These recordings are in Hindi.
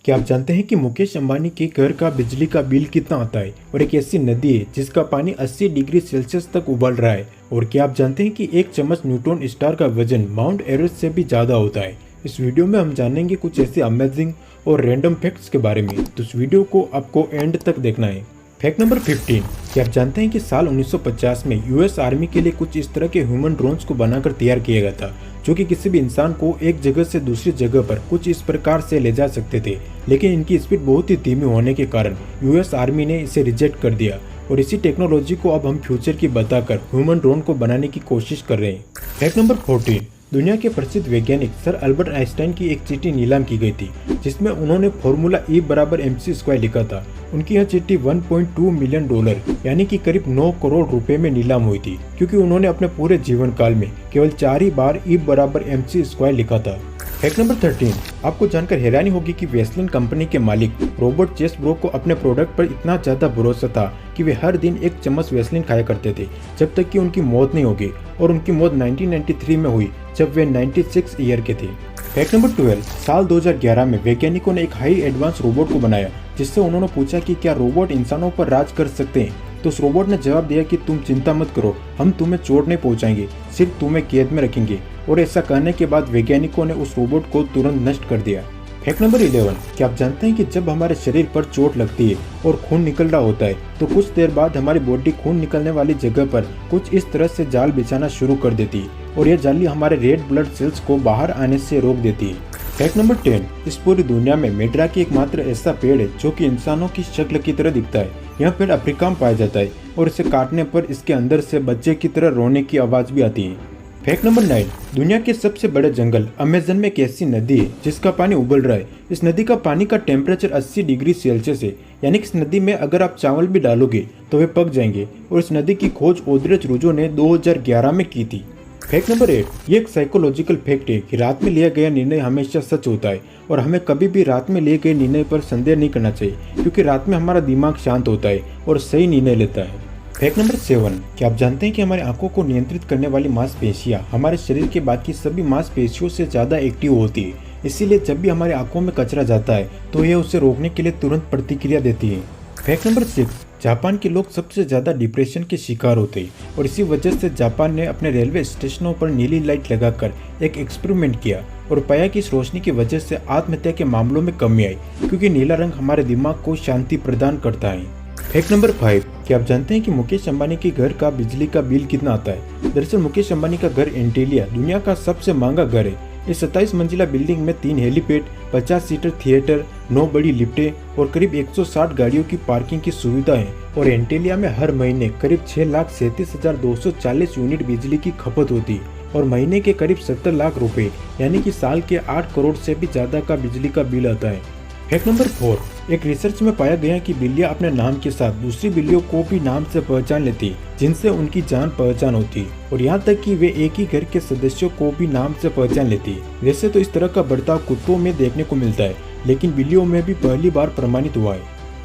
क्या आप जानते हैं कि मुकेश अंबानी के घर का बिजली का बिल कितना आता है और एक ऐसी नदी है जिसका पानी 80 डिग्री सेल्सियस तक उबल रहा है। और क्या आप जानते हैं कि एक चम्मच न्यूट्रॉन स्टार का वजन माउंट एवरेस्ट से भी ज्यादा होता है। इस वीडियो में हम जानेंगे कुछ ऐसे अमेजिंग और रैंडम फैक्ट्स के बारे में, तो इस वीडियो को आपको एंड तक देखना है। फैक्ट नंबर 15, क्या आप जानते हैं कि साल 1950 में यूएस आर्मी के लिए कुछ इस तरह के ह्यूमन ड्रोन्स को बनाकर तैयार किया गया था, जो कि किसी भी इंसान को एक जगह से दूसरी जगह पर कुछ इस प्रकार से ले जा सकते थे। लेकिन इनकी स्पीड बहुत ही धीमी होने के कारण यूएस आर्मी ने इसे रिजेक्ट कर दिया और इसी टेक्नोलॉजी को अब हम फ्यूचर की बताकर ह्यूमन ड्रोन को बनाने की कोशिश कर रहे हैं। फैक्ट नंबर 14, दुनिया के प्रसिद्ध वैज्ञानिक सर अल्बर्ट आइंस्टाइन की एक चिट्ठी नीलाम की गई थी, जिसमें उन्होंने फॉर्मूला E बराबर mc² लिखा था। उनकी यह चिट्ठी $1.2 मिलियन यानी कि करीब 9 करोड़ रुपए में नीलाम हुई थी, क्योंकि उन्होंने अपने पूरे जीवन काल में केवल 4 ही बार E बराबर mc² लिखा था। फैक्ट नंबर 13, आपको जानकर हैरानी होगी कि वेस्लिन कंपनी के मालिक रॉबर्ट चेसब्रो को अपने प्रोडक्ट पर इतना ज्यादा भरोसा था कि वे हर दिन एक चम्मच वेस्लिन खाया करते थे, जब तक कि उनकी मौत नहीं होगी। और उनकी मौत 1993 में हुई, जब वे 96 ईयर के थे। फैक्ट नंबर 12, साल 2011 में वैज्ञानिकों ने एक हाई एडवांस रोबोट को बनाया, जिससे उन्होंने पूछा कि क्या रोबोट इंसानों पर राज कर सकते हैं। तो उस रोबोट ने जवाब दिया कि तुम चिंता मत करो, हम तुम्हें चोट नहीं पहुंचाएंगे, सिर्फ तुम्हें कैद में रखेंगे। और ऐसा करने के बाद वैज्ञानिकों ने उस रोबोट को तुरंत नष्ट कर दिया। फैक्ट नंबर 11, क्या आप जानते हैं कि जब हमारे शरीर पर चोट लगती है और खून निकल रहा होता है, तो कुछ देर बाद हमारी बॉडी खून निकलने वाली जगह पर कुछ इस तरह से जाल बिछाना शुरू कर देती है, और यह जाली हमारे रेड ब्लड सेल्स को बाहर आने से रोक देती है। फैक्ट नंबर 10, इस पूरी दुनिया में मेड्रा की एकमात्र ऐसा पेड़ है जो कि इंसानों की शक्ल की तरह दिखता है। यह पेड़ अफ्रीका में पाया जाता है और इसे काटने पर इसके अंदर से बच्चे की तरह रोने की आवाज भी आती है। फैक्ट नंबर 9, दुनिया के सबसे बड़े जंगल अमेज़न में एक ऐसी नदी है जिसका पानी उबल रहा है। इस नदी का पानी का टेम्परेचर 80 डिग्री सेल्सियस है, यानी कि इस नदी में अगर आप चावल भी डालोगे तो वे पक जाएंगे। और इस नदी की खोज ओल्ड्रिच रूजो ने 2011 में की थी। फैक्ट नंबर 8, ये एक साइकोलॉजिकल फैक्ट है कि रात में लिया गया निर्णय हमेशा सच होता है, और हमें कभी भी रात में लिए गए निर्णय पर संदेह नहीं करना चाहिए, क्योंकि रात में हमारा दिमाग शांत होता है और सही निर्णय लेता है। फैक्ट नंबर 7, क्या आप जानते हैं कि हमारी आंखों को नियंत्रित करने वाली मांसपेशियां हमारे शरीर के बाकी सभी मांसपेशियों से ज्यादा एक्टिव होती है, इसीलिए जब भी हमारी आंखों में कचरा जाता है तो यह उसे रोकने के लिए तुरंत प्रतिक्रिया देती है। फैक्ट नंबर 6, जापान के लोग सबसे ज्यादा डिप्रेशन के शिकार होते हैं, और इसी वजह से जापान ने अपने रेलवे स्टेशनों पर नीली लाइट लगाकर एक एक्सपेरिमेंट किया और पाया कि इस रोशनी की वजह से आत्महत्या के मामलों में कमी आई, क्योंकि नीला रंग हमारे दिमाग को शांति प्रदान करता है। फैक्ट नंबर 5, क्या आप जानते हैं कि मुकेश अंबानी के घर का बिजली का बिल कितना आता है। दरअसल मुकेश अंबानी का घर एंटेलिया दुनिया का सबसे महंगा घर है। इस 27 मंजिला बिल्डिंग में 3 हेलीपैड, 50 सीटर थिएटर, 9 बड़ी लिफ्टें और करीब 160 गाड़ियों की पार्किंग की सुविधा है। और एंटेलिया में हर महीने करीब 6,37,240 यूनिट बिजली की खपत होती है, और महीने के करीब 70 लाख रुपए यानी कि साल के 8 करोड़ से भी ज्यादा का बिजली का बिल आता है। फैक्ट नंबर 4, एक रिसर्च में पाया गया कि बिल्लियां अपने नाम के साथ दूसरी बिल्लियों को भी नाम से पहचान लेती है, जिनसे उनकी जान पहचान होती है, और यहाँ तक कि वे एक ही घर के सदस्यों को भी नाम से पहचान लेती है। वैसे तो इस तरह का बर्ताव कुत्तों में देखने को मिलता है, लेकिन बिल्लियों में भी पहली बार प्रमाणित हुआ है।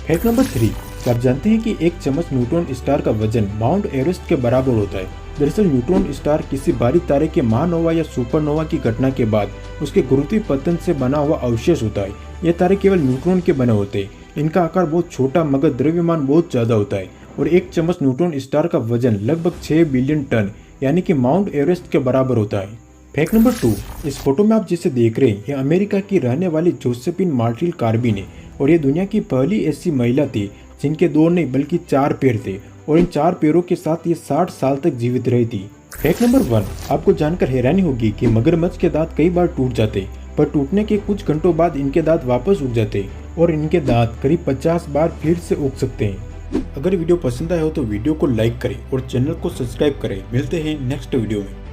फैक्ट नंबर 3, क्या आप जानते हैं कि एक चम्मच न्यूट्रॉन स्टार का वजन माउंट एवरेस्ट के बराबर होता है। दरअसल न्यूट्रॉन स्टार किसी भारी तारे के महानोवा या सुपरनोवा की घटना के बाद उसके गुरुत्वाकर्षण से बना हुआ अवशेष होता है। ये तारे केवल न्यूट्रॉन के बने होते हैं। इनका आकार बहुत छोटा मगर द्रव्यमान बहुत ज्यादा होता है, और एक चम्मच न्यूट्रॉन स्टार का वजन लगभग 6 बिलियन टन यानी कि माउंट एवरेस्ट के बराबर होता है। फैक्ट नंबर 2, इस फोटो में आप जिसे देख रहे हैं, ये अमेरिका की रहने वाली जोसेफिन मार्टिल कार्बिन है, और ये दुनिया की पहली ऐसी महिला थी जिनके 2 नहीं बल्कि 4 पैर थे, और इन 4 पैरों के साथ ये 60 साल तक जीवित रही थी। फैक्ट नंबर 1, आपको जानकर हैरानी होगी कि मगरमच्छ के दांत कई बार टूट जाते, पर टूटने के कुछ घंटों बाद इनके दांत वापस उग जाते, और इनके दांत करीब 50 बार फिर से उग सकते हैं। अगर वीडियो पसंद आया हो तो वीडियो को लाइक करें और चैनल को सब्सक्राइब करें। मिलते हैं नेक्स्ट वीडियो में।